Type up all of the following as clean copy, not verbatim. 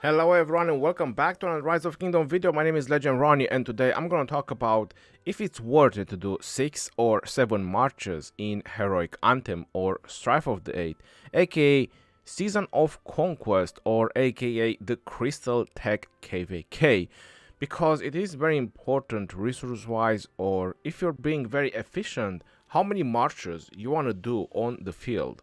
Hello everyone and welcome back to another Rise of Kingdom video. My name is Legend Ronnie and today I'm going to talk about if it's worth it to do 6 or 7 marches in Heroic Anthem or Strife of the Eight, aka Season of Conquest or aka the Crystal Tech KVK, because it is very important resource wise, or if you're being very efficient, how many marches you want to do on the field.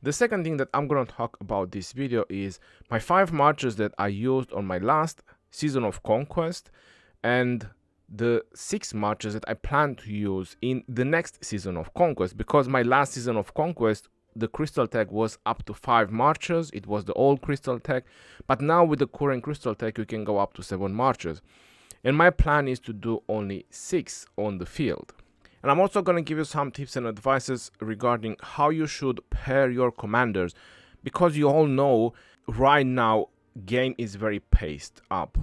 The second thing that I'm going to talk about this video is my 5 marches that I used on my last Season of Conquest and the 6 marches that I plan to use in the next Season of Conquest, because my last Season of Conquest the Crystal Tech was up to 5 marches. It was the old Crystal Tech, but now with the current Crystal Tech you can go up to 7 marches, and my plan is to do only 6 on the field. And I'm also going to give you some tips and advices regarding how you should pair your commanders, because you all know right now game is very paced up.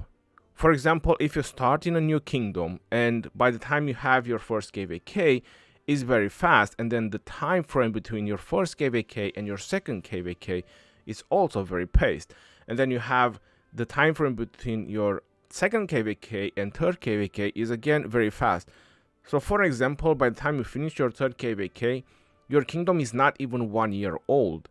For example, if you start in a new kingdom and by the time you have your first KVK is very fast, and then the time frame between your first KVK and your second KVK is also very paced, and then you have the time frame between your second KVK and third KVK is again very fast. So for example, by the time you finish your third KVK, your kingdom is not even 1 year old.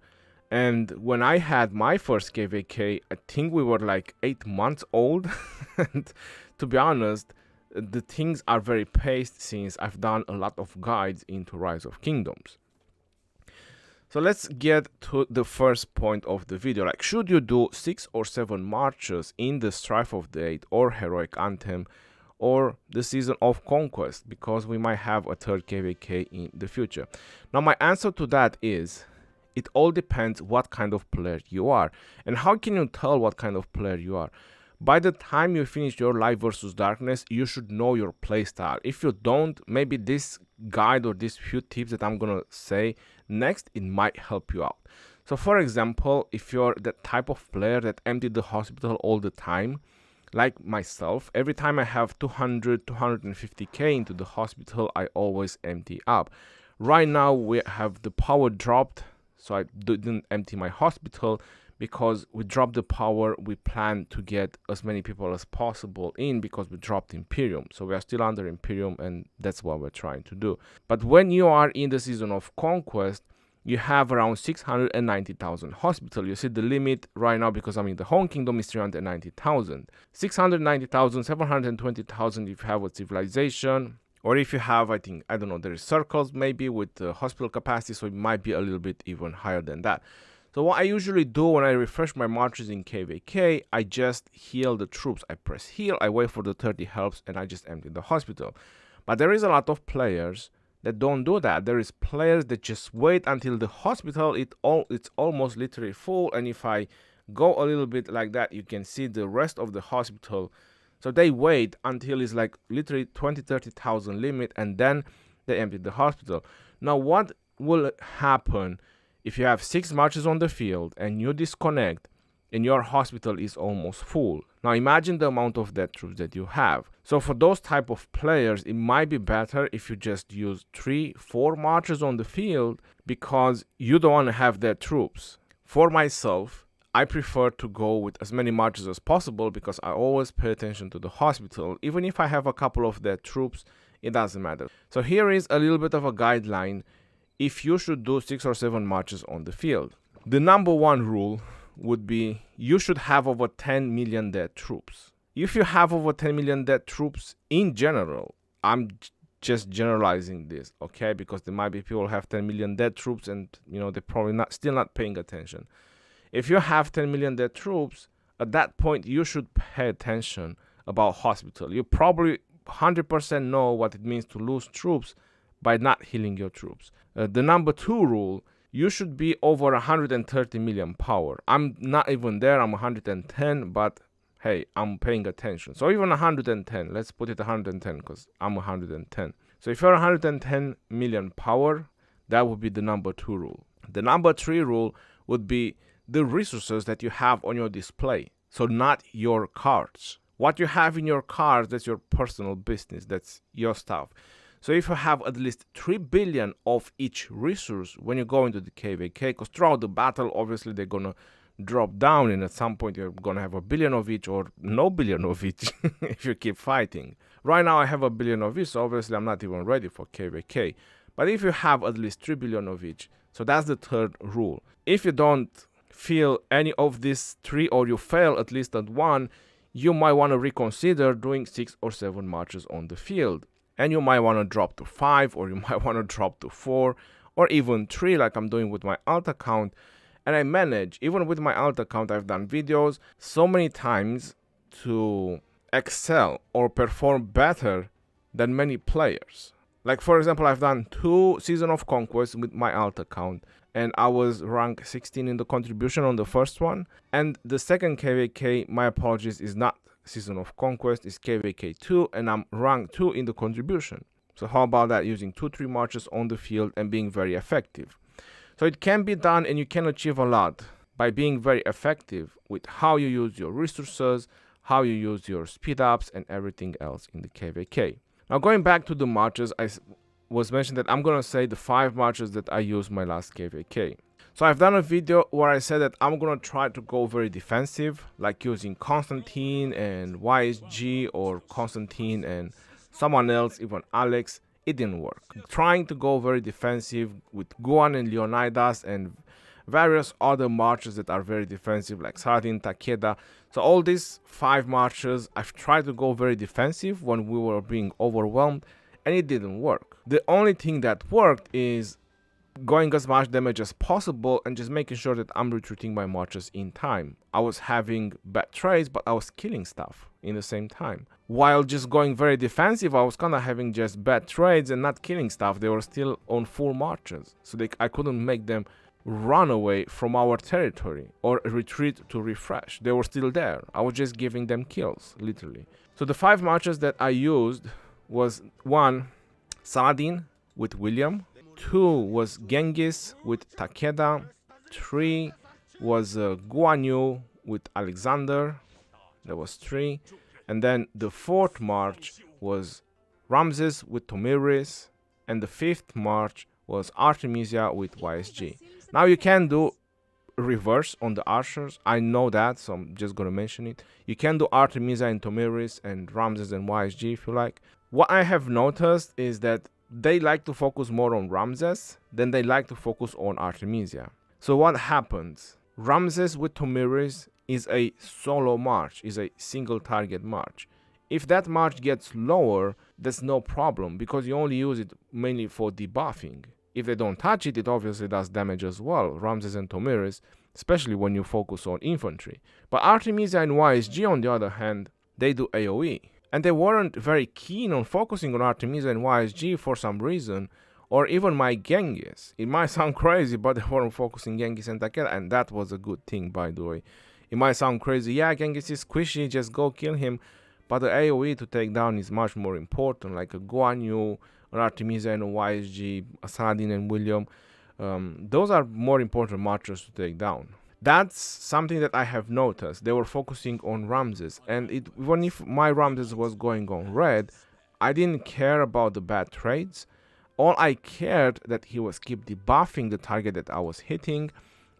And when I had my first KVK, I think we were like 8 months old. And to be honest, the things are very paced since I've done a lot of guides into Rise of Kingdoms. So let's get to the first point of the video. Like, should you do 6 or 7 marches in the Strife of the Eight or Heroic Anthem or the Season of Conquest, because we might have a third KVK in the future? Now my answer to that is, it all depends what kind of player you are. And how can you tell what kind of player you are? By the time you finish your Light versus Darkness, you should know your playstyle. If you don't, maybe this guide or these few tips that I'm gonna say next, it might help you out. So for example, if you're that type of player that empty the hospital all the time, like myself, every time I have 250k into the hospital, I always empty up. Right now we have the power dropped, so I didn't empty my hospital, because we dropped the power. We plan to get as many people as possible in because we dropped Imperium. So we are still under Imperium, and that's what we're trying to do. But when you are in the Season of Conquest, you have around 690,000 hospital. You see the limit right now, because I'm in the home kingdom, is 390,000. 690,000, 720,000 if you have a civilization, or if you have, I don't know, there is circles maybe with the hospital capacity, so it might be a little bit even higher than that. So what I usually do when I refresh my marches in KVK, I just heal the troops. I press heal, I wait for the 30 helps, and I just empty the hospital. But there is a lot of players that don't do that. There is players that just wait until the hospital it's almost literally full, and if I go a little bit like that, you can see the rest of the hospital. So they wait until it's like literally 20-30,000 limit, and then they empty the hospital. Now what will happen if you have 6 marches on the field and you disconnect and your hospital is almost full? Now imagine the amount of dead troops that you have. So for those type of players, it might be better if you just use 3-4 marches on the field, because you don't want to have dead troops. For myself, I prefer to go with as many marches as possible, because I always pay attention to the hospital. Even if I have a couple of dead troops, it doesn't matter. So here is a little bit of a guideline if you should do 6 or 7 marches on the field. The number 1 rule would be you should have over 10 million dead troops. If you have over 10 million dead troops in general, I'm just generalizing this, okay, because there might be people who have 10 million dead troops and they're probably still not paying attention. If you have 10 million dead troops, at that point you should pay attention about hospital. You probably 100% know what it means to lose troops by not healing your troops. The number 2 rule, you should be over 130 million power. I'm not even there, I'm 110, but hey, I'm paying attention. So even 110, let's put it 110 because I'm 110. So if you're 110 million power, that would be the number 2 rule. The number 3 rule would be the resources that you have on your display. So not your cards. What you have in your cards, that's your personal business, that's your stuff. So if you have at least 3 billion of each resource when you go into the KVK, because throughout the battle, obviously they're gonna drop down, and at some point you're gonna have 1 billion of each or no billion of each if you keep fighting. Right now I have 1 billion of each, so obviously I'm not even ready for KVK. But if you have at least 3 billion of each, so that's the third rule. If you don't feel any of these 3 or you fail at least at 1, you might want to reconsider doing 6 or 7 marches on the field. And you might want to drop to 5, or you might want to drop to 4, or even 3 like I'm doing with my alt account. And I manage, even with my alt account, I've done videos so many times to excel or perform better than many players. Like for example, I've done 2 Season of Conquest with my alt account, and I was rank 16 in the contribution on the first one. And the second KVK, my apologies, is not Season of Conquest, is KVK 2, and I'm rank 2 in the contribution. So how about that, using 2-3 marches on the field and being very effective? So it can be done, and you can achieve a lot by being very effective with how you use your resources, how you use your speed ups and everything else in the KVK. Now going back to the marches, I was mentioned that I'm gonna say the 5 marches that I used my last KVK. So I've done a video where I said that I'm gonna try to go very defensive, like using Constantine and YSG, or Constantine and someone else, even Alex. It didn't work. Trying to go very defensive with Guan and Leonidas and various other marches that are very defensive, like Saladin, Takeda. So all these 5 marches, I've tried to go very defensive when we were being overwhelmed, and it didn't work. The only thing that worked is going as much damage as possible and just making sure that I'm retreating my marches in time. I was having bad trades, but I was killing stuff in the same time. While just going very defensive, I was kind of having just bad trades and not killing stuff. They were still on full marches, so I couldn't make them run away from our territory or retreat to refresh. They were still there. I was just giving them kills, literally. So the 5 marches that I used was 1, Saladin with William, 2 was Genghis with Takeda, 3 was Guan Yu with Alexander, that was 3, and then the 4th march was Ramses with Tomiris, and the 5th march was Artemisia with YSG. Now you can do reverse on the archers, I know that, so I'm just gonna mention it. You can do Artemisia and Tomiris and Ramses and YSG if you like. What I have noticed is that they like to focus more on Ramses than they like to focus on Artemisia. So what happens? Ramses with Tomiris is a solo march, is a single target march. If that march gets lower, that's no problem, because you only use it mainly for debuffing. If they don't touch it, it obviously does damage as well, Ramses and Tomiris, especially when you focus on infantry. But Artemisia and YSG, on the other hand, they do AoE. And they weren't very keen on focusing on Artemisia and YSG for some reason, or even my Genghis. It might sound crazy, but they weren't focusing Genghis and Takeda, and that was a good thing, by the way. It might sound crazy, yeah, Genghis is squishy, just go kill him, but the AoE to take down is much more important, like a Guan Yu, an Artemisia and a YSG, a Saladin and William. Those are more important marchers to take down. That's something that I have noticed. They were focusing on Ramses, and even if my Ramses was going on red, I didn't care about the bad trades. All I cared that he was keep debuffing the target that I was hitting,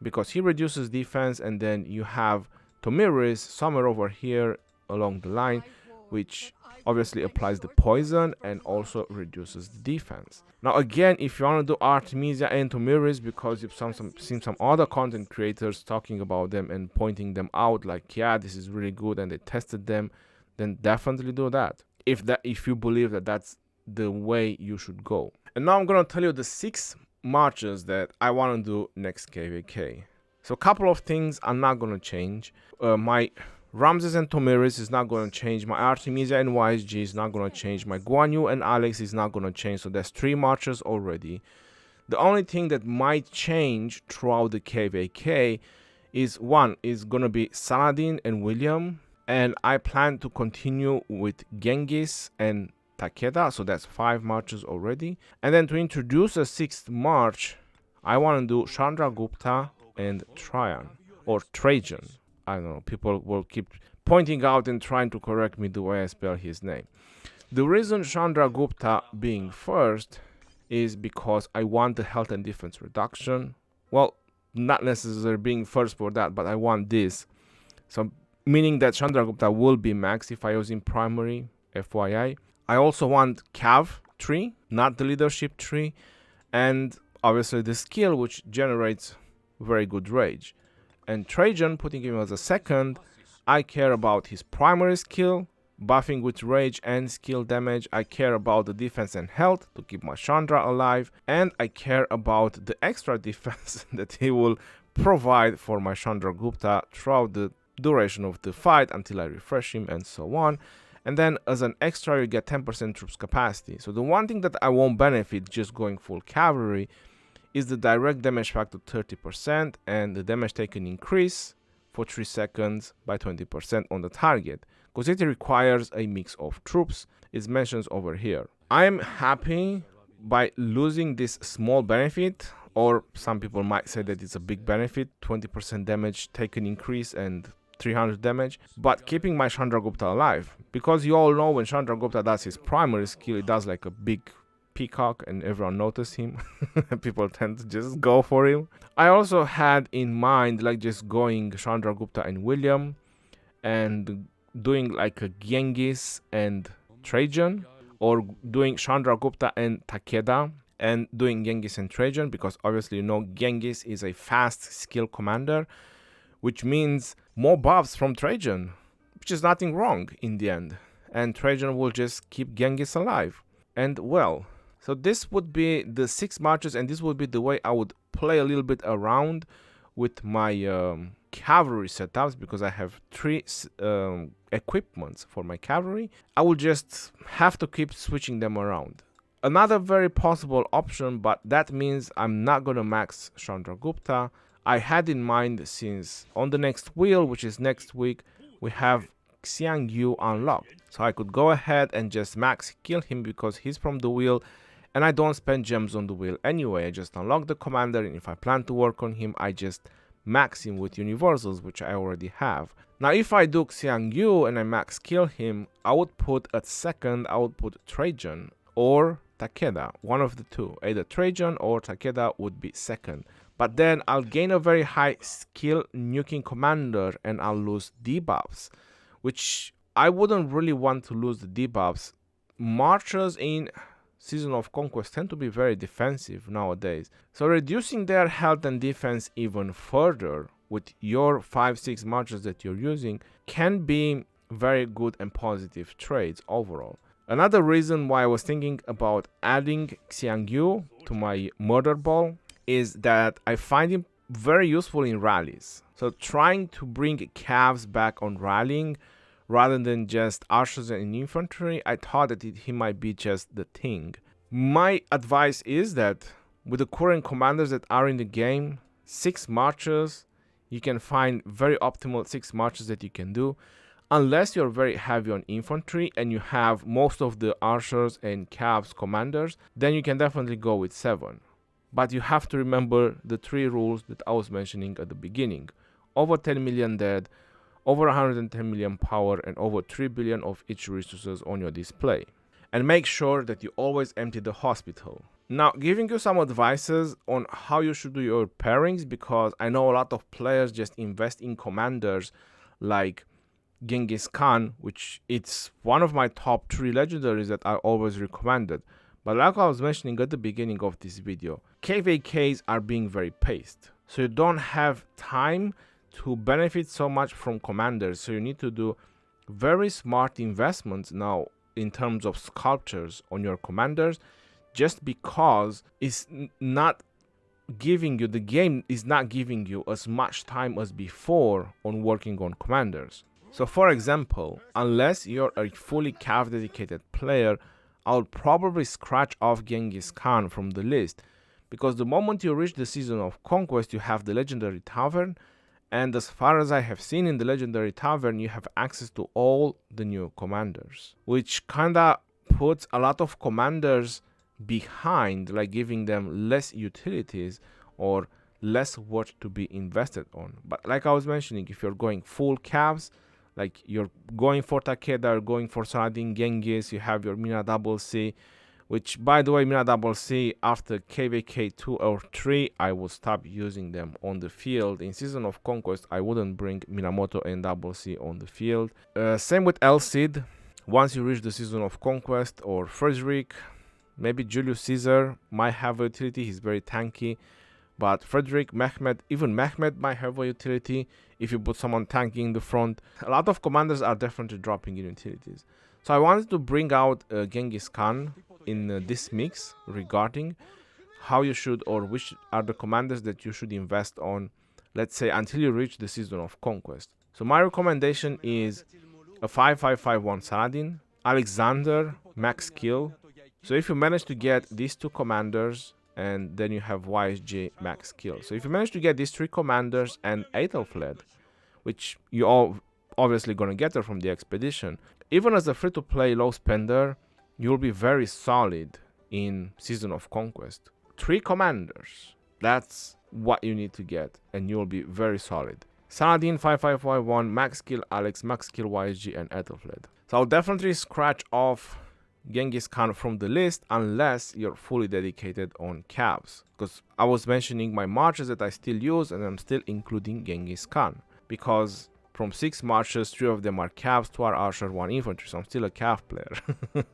because he reduces defense, and then you have Tomiris somewhere over here along the line, which obviously applies the poison and also reduces the defense. Now again, if you want to do Artemisia and Tomiris, because you've seen some other content creators talking about them and pointing them out, like, yeah, this is really good and they tested them, then definitely do that. If you believe that that's the way you should go. And now I'm gonna tell you the 6 marches that I want to do next KVK. So a couple of things are not gonna change. My Ramses and Tomiris is not going to change. My Artemisia and YSG is not going to change. My Guan Yu and Alex is not going to change. So there's 3 marches already. The only thing that might change throughout the KVK is, 1 is going to be Saladin and William. And I plan to continue with Genghis and Takeda. So that's 5 marches already. And then to introduce a 6th march, I want to do Chandragupta and Trajan, or Trajan. I don't know, people will keep pointing out and trying to correct me the way I spell his name. The reason Chandragupta being first is because I want the health and defense reduction. Well, not necessarily being first for that, but I want this. So meaning that Chandragupta will be max if I use in primary, FYI. I also want Cav tree, not the leadership tree, and obviously the skill which generates very good rage. And Trajan, putting him as a second, I care about his primary skill, buffing with rage and skill damage. I care about the defense and health to keep my Chandra alive, and I care about the extra defense that he will provide for my Chandragupta throughout the duration of the fight until I refresh him and so on. And then as an extra you get 10% troops capacity. So the one thing that I won't benefit just going full cavalry is the direct damage factor 30% and the damage taken increase for 3 seconds by 20% on the target, because it requires a mix of troops. It's mentioned over here. I am happy by losing this small benefit, or some people might say that it's a big benefit, 20% damage taken increase and 300 damage, but keeping my Chandragupta alive, because you all know when Chandragupta does his primary skill, it does like a big peacock and everyone notices him. People tend to just go for him. I also had in mind like just going Chandragupta and William and doing like a Genghis and Trajan, or doing Chandragupta and Takeda and doing Genghis and Trajan, because obviously you know Genghis is a fast skill commander, which means more buffs from Trajan, which is nothing wrong in the end, and Trajan will just keep Genghis alive. And well, so this would be the 6 marches, and this would be the way I would play a little bit around with my cavalry setups, because I have 3 equipments for my cavalry. I will just have to keep switching them around. Another very possible option, but that means I'm not gonna max Chandragupta. I had in mind, since on the next wheel, which is next week, we have Xiang Yu unlocked. So I could go ahead and just max kill him because he's from the wheel, and I don't spend gems on the wheel anyway. I just unlock the commander, and if I plan to work on him, I just max him with universals, which I already have. Now if I do Xiang Yu and I max kill him, I would put at second, I would put Trajan or Takeda, one of the two. Either Trajan or Takeda would be second. But then I'll gain a very high skill nuking commander and I'll lose debuffs, which I wouldn't really want to lose the debuffs. Marchers in Season of Conquest tend to be very defensive nowadays, so reducing their health and defense even further with your 5-6 marchers that you're using can be very good and positive trades overall. Another reason why I was thinking about adding Xiang Yu to my murder ball is that I find him very useful in rallies. So trying to bring calves back on rallying rather than just archers and infantry, I thought that he might be just the thing. My advice is that with the current commanders that are in the game, 6 marches, you can find very optimal 6 marches that you can do. Unless you're very heavy on infantry and you have most of the archers and calves commanders, then you can definitely go with 7. But you have to remember the 3 rules that I was mentioning at the beginning. Over 10 million dead, over 110 million power, and over 3 billion of each resources on your display. And make sure that you always empty the hospital. Now, giving you some advices on how you should do your pairings, because I know a lot of players just invest in commanders like Genghis Khan, which it's one of my top 3 legendaries that I always recommended. But like I was mentioning at the beginning of this video, KVKs are being very paced. So you don't have time to benefit so much from commanders. So you need to do very smart investments now in terms of sculptures on your commanders, just because it's not giving you, the game is not giving you as much time as before on working on commanders. So for example, unless you're a fully cav dedicated player, I would probably scratch off Genghis Khan from the list, because the moment you reach the Season of Conquest, you have the Legendary Tavern, and as far as I have seen in the Legendary Tavern, you have access to all the new commanders, which kinda puts a lot of commanders behind, like giving them less utilities or less work to be invested on. But like I was mentioning, if you're going full cavs, like you're going for Takeda or going for Saladin Genghis, you have your Mina Double C, which, by the way, Mina Double C, after KVK 2 or 3, I will stop using them on the field. In Season of Conquest, I wouldn't bring Minamoto and Double C on the field. Same with El Cid. Once you reach the Season of Conquest, or Frederick, maybe Julius Caesar might have a utility. He's very tanky. But Frederick, Mehmed, even Mehmed might have a utility if you put someone tanky in the front. A lot of commanders are definitely dropping in utilities. So I wanted to bring out Genghis Khan in this mix regarding how you should, or which are the commanders that you should invest on, let's say, until you reach the Season of Conquest. So my recommendation is a 5551 Saladin, Alexander, max skill. So if you manage to get these two commanders, and then you have YSG max skill. So if you manage to get these three commanders and Aethelflaed, which you all obviously gonna get it from the expedition, even as a free-to-play low spender, you'll be very solid in Season of Conquest. 3 commanders, that's what you need to get, and you'll be very solid. Saladin, 5551, max skill Alex, max skill YSG, and Aethelflaed. So I'll definitely scratch off Genghis Khan from the list unless you're fully dedicated on Cavs, because I was mentioning my marches that I still use, and I'm still including Genghis Khan, because from 6 marches, 3 of them are Cavs, 2 are Archer, 1 infantry, so I'm still a Cav player.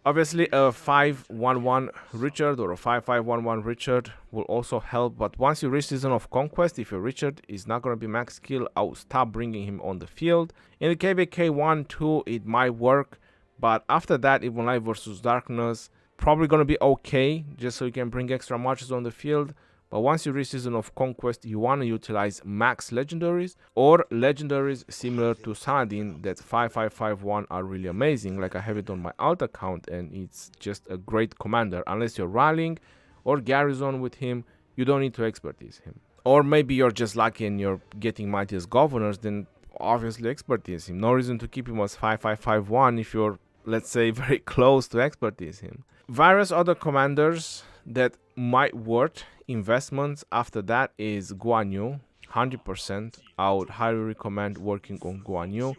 Obviously a 511 Richard or a 5511 Richard will also help, but once you reach Season of Conquest, if your Richard is not going to be max skill, I'll stop bringing him on the field. In the KVK 1-2 it might work, but after that, even Light versus Darkness, probably going to be okay, just so you can bring extra marches on the field. But once you reach Season of Conquest, you want to utilize max legendaries or legendaries similar to Saladin that 5551 are really amazing. Like I have it on my alt account, and it's just a great commander. Unless you're rallying or garrison with him, you don't need to expertise him. Or maybe you're just lucky and you're getting mightiest governors, then obviously expertise him. No reason to keep him as 5551 if you're, let's say, very close to expertise him. Various other commanders that might worth investments after that is Guan Yu, 100%. I would highly recommend working on Guan Yu.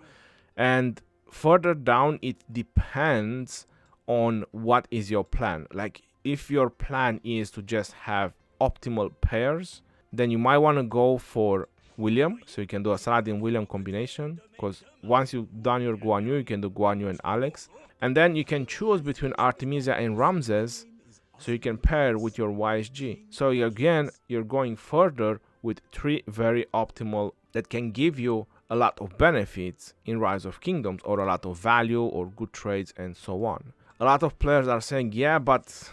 And further down, it depends on what is your plan. Like, if your plan is to just have optimal pairs, then you might want to go for William, so you can do a Saladin William combination, because once you've done your Guan Yu, you can do Guan Yu and Alex, and then you can choose between Artemisia and Ramses, so you can pair with your YSG. So again, you're going further with 3 very optimal that can give you a lot of benefits in Rise of Kingdoms, or a lot of value or good trades and so on. A lot of players are saying, yeah, but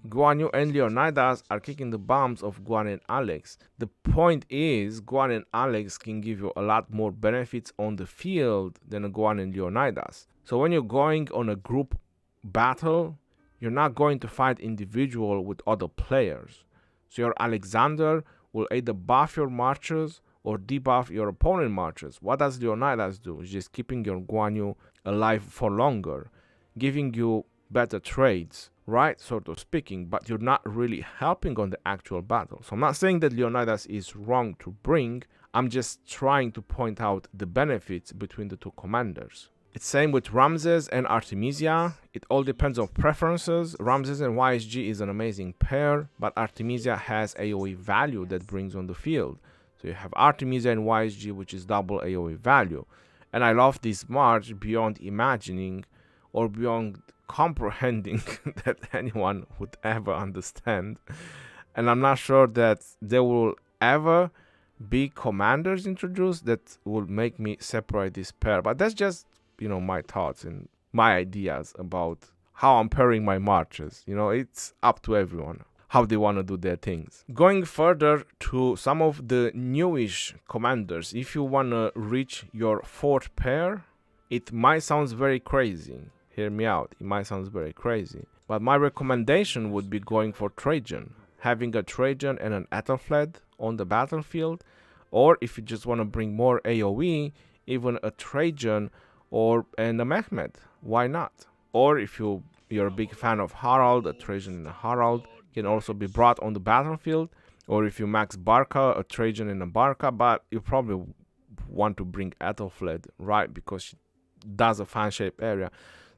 Guan Yu and Leonidas are kicking the bums of Guan and Alex. The point is, Guan and Alex can give you a lot more benefits on the field than a Guan and Leonidas. So when you're going on a group battle, you're not going to fight individual with other players. So your Alexander will either buff your marches or debuff your opponent marches. What does Leonidas do? It's just keeping your Guan Yu alive for longer, giving you better trades, right, sort of speaking, but you're not really helping on the actual battle. So I'm not saying that Leonidas is wrong to bring, I'm just trying to point out the benefits between the 2 commanders. It's same with Ramses and Artemisia. It all depends on preferences. Ramses and YSG is an amazing pair, but Artemisia has AoE value that brings on the field. So you have Artemisia and YSG, which is double AoE value. And I love this march beyond imagining or beyond comprehending that anyone would ever understand. And I'm not sure that there will ever be commanders introduced that will make me separate this pair. But that's just, you know, my thoughts and my ideas about how I'm pairing my marches. You know, it's up to everyone how they want to do their things. Going further to some of the newish commanders, if you want to reach your 4th pair, it might sound very crazy. Hear me out, it might sound very crazy. But my recommendation would be going for Trajan. Having a Trajan and an Aethelflaed on the battlefield, or if you just want to bring more AoE, even a Trajan and a Mehmed, why not? Or if you're a big fan of Harald, a Trajan and a Harald can also be brought on the battlefield. Or if you max Barca, a Trajan and a Barca, but you probably want to bring Aethelflaed, right, because she does a fan shape area.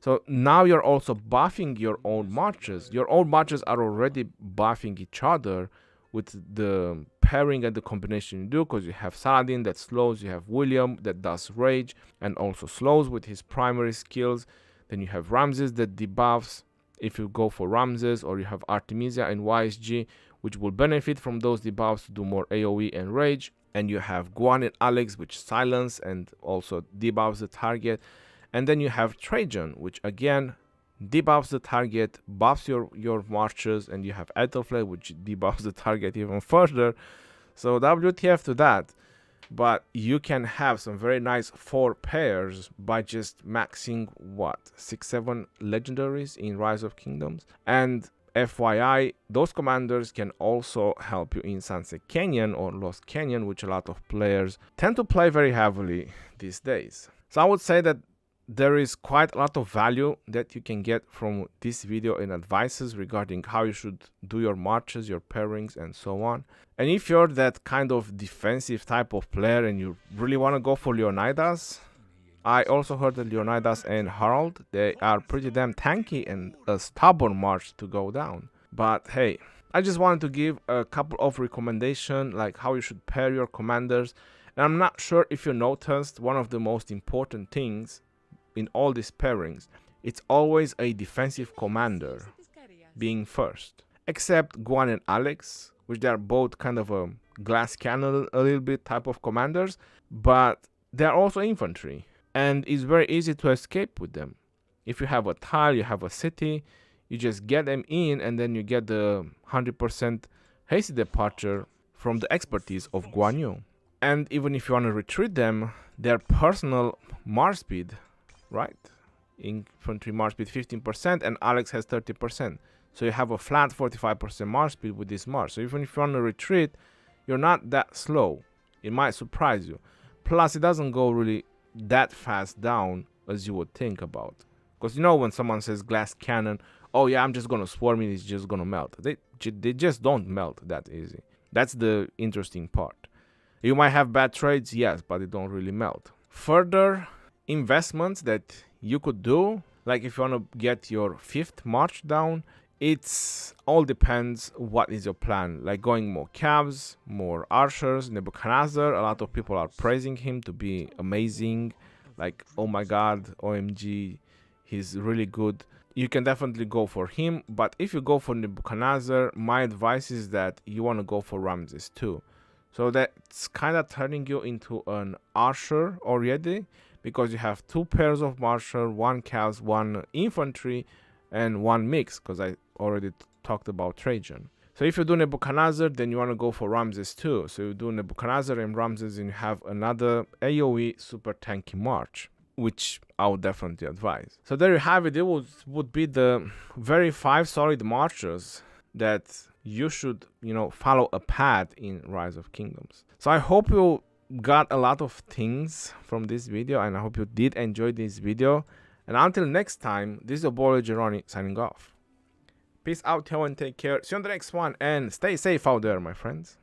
So now you're also buffing your own marches. Your own marches are already buffing each other with the pairing and the combination you do, because you have Saladin that slows, you have William that does rage and also slows with his primary skills. Then you have Ramses that debuffs if you go for Ramses, or you have Artemisia and YSG, which will benefit from those debuffs to do more AoE and rage. And you have Guan and Alex, which silence and also debuffs the target. And then you have Trajan, which again debuffs the target, buffs your marches, and you have Ethelflaed, which debuffs the target even further. So WTF to that. But you can have some very nice 4 pairs by just maxing what, 6-7 legendaries in Rise of Kingdoms. And FYI, those commanders can also help you in Sunset Canyon or Lost Canyon, which a lot of players tend to play very heavily these days. So I would say that there is quite a lot of value that you can get from this video and advices regarding how you should do your marches, your pairings, and so on. And if you're that kind of defensive type of player and you really want to go for Leonidas, I also heard that Leonidas and Harald, they are pretty damn tanky and a stubborn march to go down. But hey, I just wanted to give a couple of recommendations like how you should pair your commanders. And I'm not sure if you noticed, one of the most important things in all these pairings, it's always a defensive commander being first, except Guan and Alex, which they are both kind of a glass cannon a little bit type of commanders, but they're also infantry, and it's very easy to escape with them. If you have a tile, you have a city, you just get them in, and then you get the 100% hasty departure from the expertise of Guan Yu. And even if you want to retreat them, their personal march speed, right? Infantry march speed 15%, and Alex has 30%. So you have a flat 45% march speed with this march. So even if you want to retreat, you're not that slow. It might surprise you. Plus, it doesn't go really that fast down as you would think about. Because you know when someone says glass cannon, oh yeah, I'm just going to swarm it, it's just going to melt. They just don't melt that easy. That's the interesting part. You might have bad trades, yes, but they don't really melt. Further investments that you could do, like if you want to get your 5th march down, it's all depends what is your plan, like going more cabs, more archers. Nebuchadnezzar, a lot of people are praising him to be amazing, like oh my god, OMG, he's really good. You can definitely go for him, but if you go for Nebuchadnezzar, my advice is that you want to go for Ramses too. So that's kind of turning you into an archer already, because you have 2 pairs of marcher, 1 calves, 1 infantry, and 1 mix, because I already talked about Trajan. So if you do Nebuchadnezzar, then you want to go for Ramses too. So you do Nebuchadnezzar and Ramses, and you have another AoE super tanky march, which I would definitely advise. So there you have it. It would be the very 5 solid marches that you should, follow a path in Rise of Kingdoms. So I hope you got a lot of things from this video, and I hope you did enjoy this video. And until next time, this is your boy Geroni signing off. Peace out, y'all, and take care. See you on the next one, and stay safe out there, my friends.